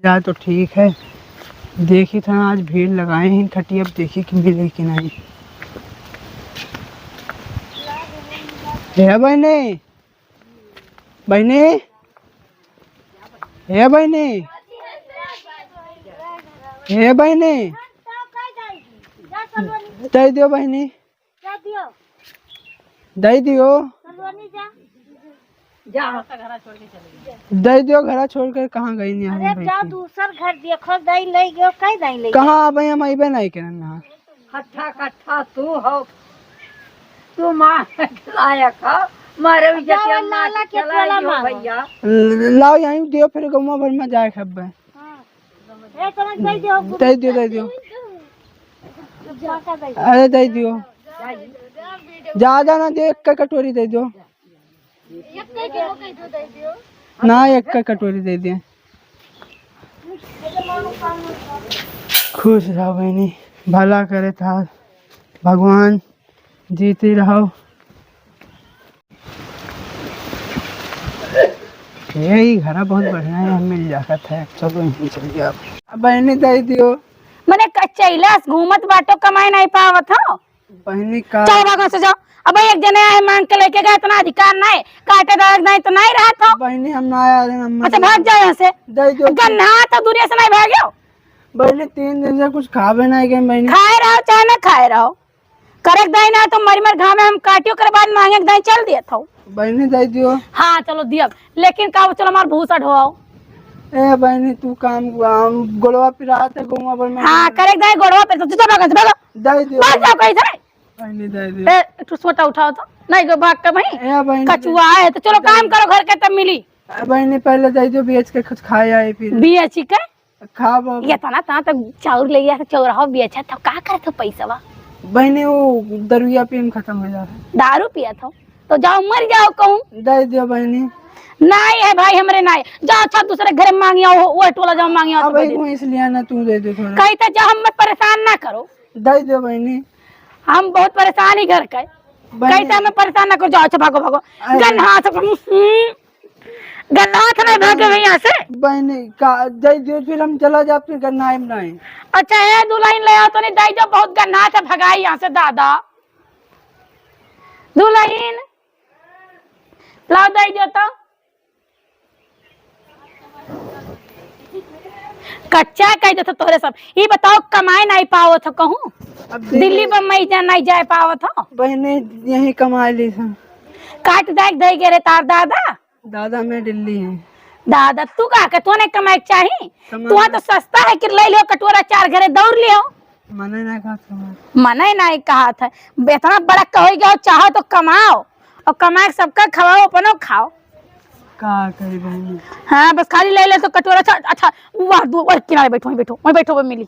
या तो ठीक है। देखी था आज भीड़ लगाए हैं खटी, अब देखी कि मिले कि नहीं। है बहने, बहने, है बहने, है बहने, दे दियो बहनी, दे दियो, दे दियो। घर छोड़ कर कहाँ गई नहीं? अरे जा दूसर घर देखो, दई ले गयो, कई दई ले कहाँ भाई हम अबे नहीं करना। खट्टा खट्टा तू हो, तू मां खिलाया खा मारे इज्जत लाला के चला भैया। लाओ यहीं दियो, फिर गौवा भर में जाए खब्बे। ए तो दई दियो, दे दियो, दे दियो। अरे दे दियो, ज्यादा ना दे, एक कटोरी दे दो ना, एक कटोरी दे दिए। खुश रहो बहनी, भला करे था भगवान, जीती रहो। यही घर बहुत बढ़िया है, मिल जाता था। चलो यहीं चल गया। बहनी दे दियो। मने कच्चैलास घूमत बाटो कमाई नहीं पावत हो। बहनी का चल भागो से जाओ। अब एक जने आए मांग के लेके गए, इतना अधिकार नहीं, काटे दाग नहीं तो नहीं रहा था। बहनी हम ना आया थे। अच्छा भाग जाओ यहाँ से। दे दियो। गन्ना तो दुनिया से नहीं भाग्यो। बहनी 3 दिन से कुछ खावे नहीं गए। बहनी खाए रहो चाहे ना खाए रहो, करक दाई ना तो मर घाव में हम काटियो कर बाद मांगे दाई चल दिया था। बहनी दे दियो। हाँ चलो दिया, लेकिन का चलो हमार भूसा ढोआओ। ए बहनी तू काम गोड़वा पिरा थे गोवा पर में। हाँ करक दाई गोड़वा पे तो चुप भागो दे दियो। भाग जाओ कहीं से। बहनी दे दियो। ए तू सोटा उठाओ तो नहीं गो भाग के भाई। ए बहनी कचुआ है तो चलो काम करो घर के तब मिली। बहनी पहले दे दियो, बेच के कुछ खाए आए फिर बिया चिकन खा बाबू। ये तना तना तो चाउर ले गया चौराहा बेचा था, का करे तो पैसा वा बहनी वो दरुया पीन खत्म हो जाता है। दारू पिया था तो जाओ मर जाओ कहूँ। दे दियो बहनी। नहीं है भाई हमरे नहीं, जाओ अच्छा दूसरे घर में मांगिया वो टोला जाओ मांगिया अब इसलिए ना तू दे दे थोड़ा। कहीं तो जाओ हमें परेशान ना करो। दे दियो बहनी। हम बहुत परेशान ही घर के, कहीं तो हमें परेशान ना करो। जाओ अच्छा भागो भागो। गन्ना गन्नाथ नहीं भागे भाई यहाँ से। बहनी का दे दियो, फिर हम चला जा, फिर करना है नहीं। अच्छा है दुल्हन ले आओ तो नहीं दे दो, बहुत गन्नाथ है भगाई यहाँ से दादा। दुल्हन लाओ दे दो तो। कच्चा कह दो तोरे सब। ये बताओ कमाए नहीं पाओ तो कहूँ दिल्ली बम्बई जा नहीं जा पाओ तो। बहनी यही कमा ली था। काट दाग दे गे रे तार दादा। दादा मैं दिल्ली है। दादा तू का के तूने कमाई चाहिए, तू तो सस्ता है कि ले लियो कटोरा 4 घरे दौड़ लियो। मना नहीं कहा था। मना नहीं कहा था, इतना बड़ा कहो गया चाहो तो कमाओ और कमा के सबका खवाओ अपनो खाओ। का करी बहनी। हाँ बस खाली ले ले तो कटोरा। अच्छा वहाँ किनारे बैठो, वहीं बैठो, वहीं बैठो, वो मिली।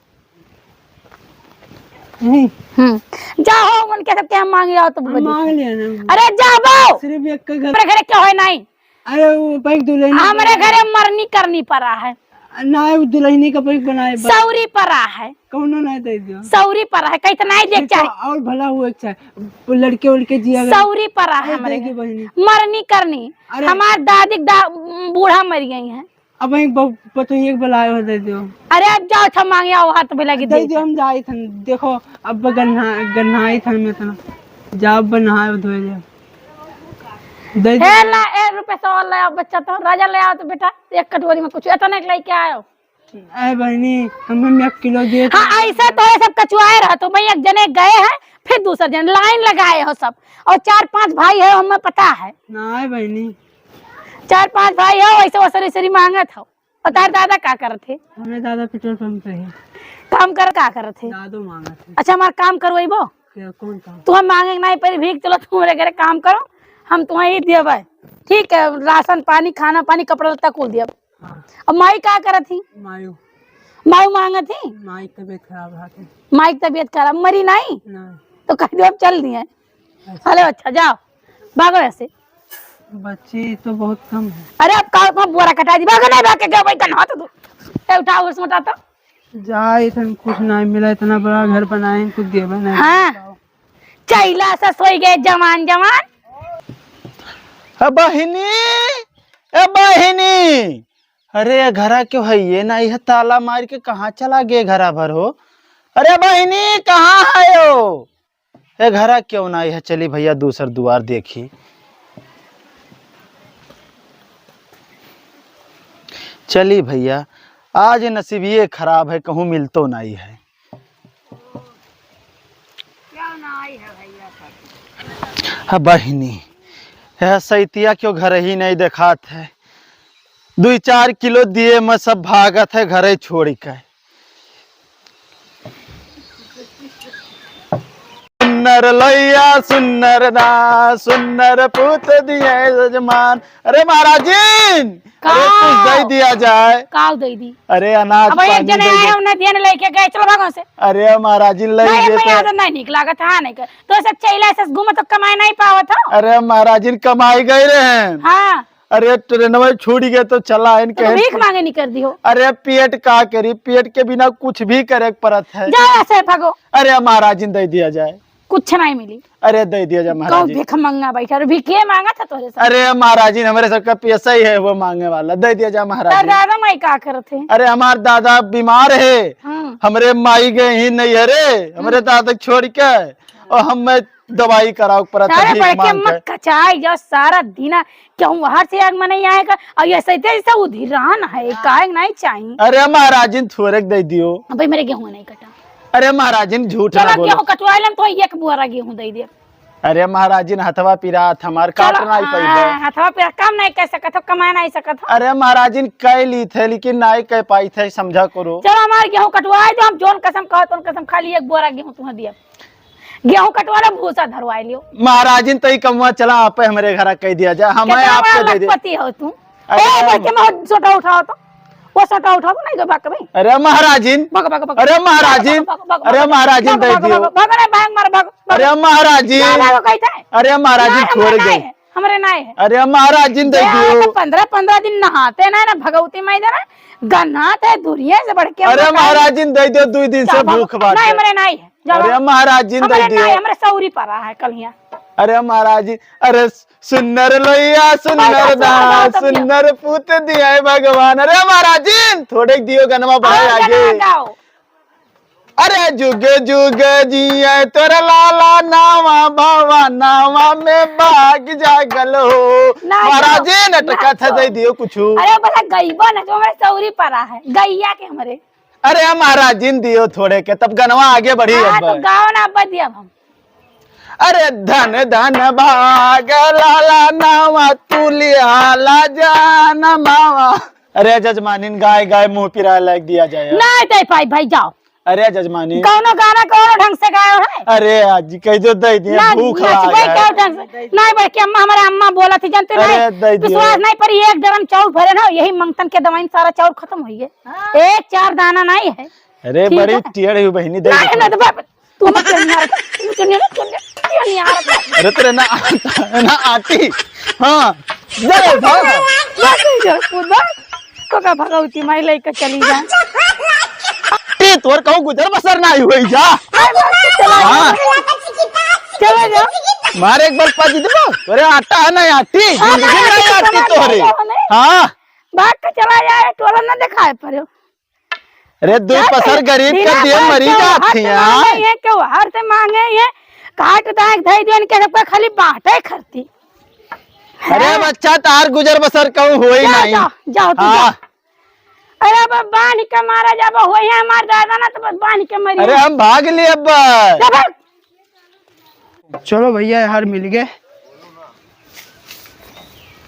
जाओ मन के सब क्या मांग रहा हो तो मांग लिया ना। अरे जाओ सिर्फ एक का घर। हमारे घरे क्या है नहीं। अरे वो पैक दुल्हन हमारे घरे मरनी करनी पड़ा है ना, दुल्हनी का पैक बनाए सौरी पड़ा है। कौन नहीं दे दियो। सौरी पड़ा है कहीं तो नहीं देख चाहे और भला हुआ चाहे लड़के उड़के जिया सौरी पड़ा है हमारे बहनी। मरनी करनी। हमार दादी बूढ़ा मर गई है। अब एक पतो एक बुलाए हो दे दियो। अरे अब जाओ अच्छा मांगे आओ हाथ पे लगी दे दियो। हम जाई थन देखो अब गन्हाई थन में तना जाओ बनाए धोए दे दे। ए ला ए रुपए 100 ले आओ बच्चा तो राजा ले आओ तो बेटा एक कटोरी में कुछ इतना लेके आयो। ए बहनी हमें 1 किलो दे। हाँ ऐसा तो है सब कचुआए रहा तो मैं एक जने गए हैं फिर दूसरे जन लाइन लगाए हो सब, और 4-5 भाई है हमें पता है ना बहनी। 4-5 भाई है ऐसे वसरी सरी मांगा था। और तार दादा क्या कर थे? हमें दादा पेट्रोल पंप पे है काम कर क्या कर थे? दादो मांगा थे। अच्छा हमारा काम करवाइबो। कौन काम? तू हम मांगे नहीं पर भीख चलो तुम्हारे घर काम करो, हम तुम्हें ही दिए भाई ठीक है, राशन पानी खाना पानी कपड़ा लत्ता कुल दिया। अब माई क्या कर थी? मायू मायू मांगा थी। माई तबीयत खराब रहा। माई की तबीयत खराब मरी नहीं ना। तो कह दो अब चल दिए। हेलो अच्छा जाओ भागो ऐसे। बच्चे तो बहुत कम है। अरे अब का बोरा कटा दी भागो नहीं भाग के गए भाई कन्हा तो उठाओ उस मोटा तो जाए थे कुछ नहीं मिला, इतना बड़ा घर बनाए कुछ देवे नहीं। हाँ चैला से सोई गए जवान जवान। बहिनी ए बहिनी अरे ये घरा क्यों है ये ना, यह ताला मार के कहाँ चला गया घरा भर हो। अरे बहनी कहाँ है हो, ये घरा क्यों ना यह। चली भैया दूसर द्वार देखी। चली भैया आज नसीब ये खराब है, कहूँ मिल तो नहीं है। हाँ बहनी यह सैतिया क्यों घर ही नहीं देखात है। 2-4 किलो दिए मैं सब भागत है घरे छोड़ के। सुन्नर लैया सुन्नर ना सुन्नर पूत दिए जजमान। अरे महाराज जी अरे कुछ दे दिया जाए। काव दे दी। अरे अनाज अब एक पानी जने दे आए दे। हमने देने लेके गए, चलो भागो से। अरे महाराज जी ले नहीं गए मैं आदत नहीं निक लागत हां नहीं कर तो सब चैला से घूम तो कमाई नहीं पावत हो। अरे महाराज जी कमाई गए रहे। हां अरे ट्रेन में छूट गए तो चला तो भीख मांगे नहीं कर दी हो। अरे पेट का करी, पेट के बिना कुछ भी करे पड़त है। जाओ ऐसे भागो। अरे महाराज जी दे दिया जाए। कुछ नहीं मिली। अरे दे दिया जाए महाराज जी। भीख मंगा बैठा और भीखे मांगा था तोरे से। अरे महाराज जी हमारे सबका पैसा ही है वो मांगने वाला, दे दिया जाए महाराज जी। दादा माई का करत है। अरे हमारे दादा बीमार है, हाँ। हमारे माई गए ही नहीं है रे, हमारे दादा छोड़ के और हम दवाई कराओ पर सारे बढ़ के मत कचाई जो सारा दिन क्यों बाहर से आग मनाई आएगा और ये ऐसा उधिरान है काहे नहीं चाहिए। अरे महाराज जी थोड़े दे दियो। भाई मेरे गेहूं नहीं कटा। अरे महाराज जी झूठ ना बोलो। गेहूं कटवा लेम तो एक बुआरा गेहूं दे दे। अरे महाराज जी हथवा पिरात हमार काटना ही पड़ेगा। हथवा पिरा काम नहीं कर सकत हो, कमा नहीं सकत हो। अरे महाराज जी कह ली थे लेकिन नहीं कह पाई थे, समझा करो। चलो हमारे गेहूं कटवाए दो, हम जोन कसम कहो तो कसम खाली एक बोरा गेहूं तुम्हें दिया। गेहूं कटवा लो भूसा धरवाई लियो। महाराज जी तई कमुआ चला आप हमारे घर कह दिया जाए, हमें आपको दे दे। पति हो तू ए भाई के मैं सोटा उठाओ तो वो सोटा उठाओ तो नहीं दो बाक भाई। अरे महाराज जी अरे महाराज जी अरे महाराज जी दे दियो। भाग रे भाग मार भाग। अरे महाराज जी अरे महाराज जी छोड़ गए हमारे नाय है। अरे महाराज जी दे दियो। 15 दिन नहाते ना भगवती माई देना गन्नात है दुनिया से बढ़ के। अरे महाराज जी दे दियो, 2 दिन से भूख बात नहीं हमारे नाई है। अरे महाराज जी दे दियो। हमारे सौरी पर रहा है कल यहाँ। अरे महाराज जी अरे सुन्नर लोहिया सुन्नर दास सुन्नर पूत दिया है भगवान। अरे महाराज जी थोड़े दियो गनमा भाई आगे। अरे जुग जुग जिया तोरा लाला नावा बाबा नावा में भाग जागल हो। महाराज जी नटका था दे दियो कुछ। अरे बोला गईबा ना जो हमारे सौरी पर रहा है गैया के हमारे। अरे महाराज जी दियो थोड़े के तब गनवा आगे बढ़ी। तो गाँव ना बदिया हम। अरे धन धन भाग लाला नावा तू लिया जान मावा। अरे जजमानिन गाय गाय मुंह पिरा लग दिया जाए। नहीं दे पाई भाई जाओ। अरे जजमानी कौनो गाना कौनो ढंग से गायो है। अरे आज कह जो दे दिए भूख लगा है। नहीं बढ़ के अम्मा हमारे अम्मा बोला थी जानते नहीं विश्वास नहीं पर एक ड्रम चावल भरे ना यही मंगतन के दवाई सारा चावल खत्म हो गए। एक 4 दाना नहीं है। अरे बड़ी टेढ़ हुई बहनी दे तू मत अरे तेरे ना आती। हाँ को भगवती माई लेकर चली जा। तोर कहूँ गुजर बसर ना हुई जा। चलो जा मारे एक बार पाजी दे तोरे आटा है ना आटी जिंदगी में नहीं आटी तोरे। हाँ भाग के चला जाए टोला ना दिखाए पर। अरे 2 पसर गरीब का दिए मरी जाती है। ये क्यों हर से मांगे ये काट दाग धई देन के सबका खाली बाटे करती। अरे बच्चा तार गुजर बसर कहूँ होई नहीं। जाओ तू। अरे अब बानी के मारा जब होई है हमार दादा ना तो बस बानी के मरी। अरे हम भाग लिए अब। चलो भैया यार मिल गए।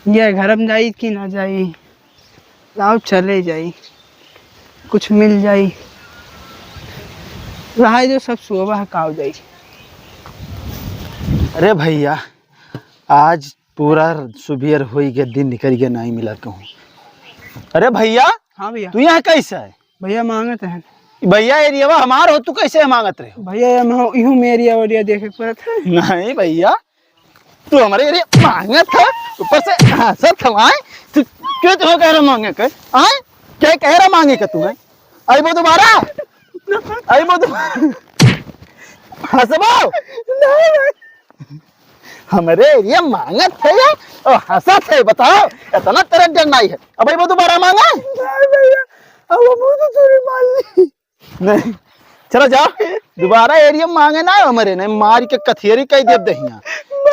ये घर में जाई कि ना जाई, लाओ चले जाई कुछ मिल जाई। रहा जो सब सुबह काव जाई। अरे भैया आज पूरा सुबह होई के दिन निकल के नहीं मिला कहूँ। अरे भैया हाँ भैया तू यहाँ कैसा है? भैया मांगत है भैया एरिया हमार हो तू कैसे मांगत रहे? भैया यूं मेरी एरिया देखे पड़त है। नहीं भैया तू हमारे एरिया मांगत है ऊपर से हंसत हवाए। तू क्यों तो कह रहा मांगे कर आए क्या कह रहा मांगे का तुम्हें? आई वो दोबारा आई वो हंसबो हमारे ये मांगत थे या और हंसा थे बताओ इतना तेरा डर नहीं है अब भाई वो दोबारा मांगा नहीं भैया अब वो तो चोरी मान ली। नहीं चलो जाओ दोबारा एरिया मांगे ना हमारे ने मार के कथेरी कह दे दहिया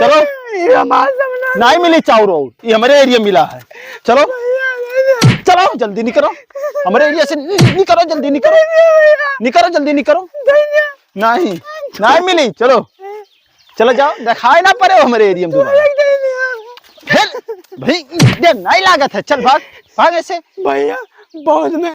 चलो ये हमारा सपना नहीं मिली चाउर ये हमारे एरिया मिला है चलो चलो जल्दी निकलो हमारे एरिया से निकलो जल्दी निकलो जल्दी निकलो नहीं नहीं मिली चलो चलो जाओ दिखाई ना पड़े हमारे एरिया में दोबारा भाई ये नहीं लागत है चल भाग भाग ऐसे भैया बहुत में